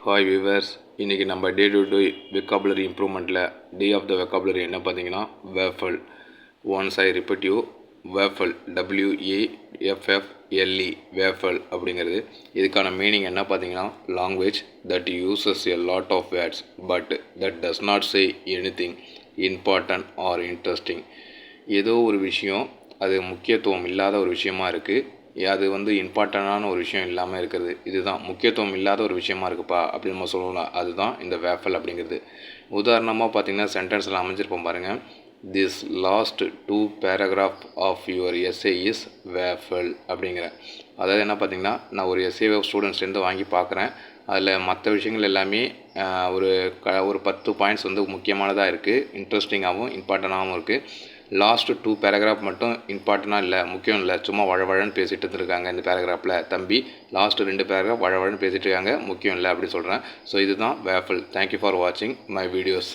Hi viewers, இன்றைக்கி நம்ம day to day vocabulary இம்ப்ரூவ்மெண்ட்டில் டே ஆஃப் த வெக்காபுலரி என்ன பார்த்தீங்கன்னா waffle. Once I repeat you, waffle, WAFFLE, waffle அப்படிங்கிறது. இதுக்கான மீனிங் என்ன பார்த்தீங்கன்னா language that uses a lot of words but that does not say anything important or interesting. ஏதோ ஒரு விஷயம் அது முக்கியத்துவம் இல்லாத ஒரு விஷயமா இருக்குது, அது இம்பார்ட்டண்டான ஒரு விஷயம் இல்லாமல் இருக்கிறது. இதுதான் முக்கியத்துவம் இல்லாத ஒரு விஷயமா இருக்குப்பா அப்படின்னு நம்ம சொல்லலாம். அதுதான் இந்த வேஃபல் அப்படிங்கிறது. உதாரணமாக பார்த்தீங்கன்னா சென்டென்ஸில் அமைஞ்சிருப்போம் பாருங்கள். This last 2 paragraph of your essay is waffle அப்படிங்கிற. அதாவது என்ன பார்த்தீங்கன்னா, நான் ஒரு எஸ்ஏவை ஸ்டூடெண்ட்ஸ்லேருந்து வாங்கி பார்க்குறேன். அதில் மற்ற விஷயங்கள் எல்லாமே ஒரு 10 பாயிண்ட்ஸ் முக்கியமானதாக இருக்குது, இன்ட்ரெஸ்டிங்காகவும் இம்பார்ட்டண்ட்டாகவும் இருக்குது. லாஸ்ட்டு 2 paragraph மட்டும் இம்பார்ட்டண்ட்டாக இல்லை, முக்கியம் இல்லை, சும்மா வழவழன்னு பேசிகிட்டு இருந்திருக்காங்க. இந்த பேராகிராஃபில் தம்பி லாஸ்ட்டு 2 paragraph வழவழன்னு பேசிகிட்டு இருக்காங்க, முக்கியம் இல்லை அப்படின்னு சொல்கிறேன். ஸோ இதுதான் வேஃபல். தேங்க்யூ ஃபார் வாட்சிங் மை வீடியோஸ்.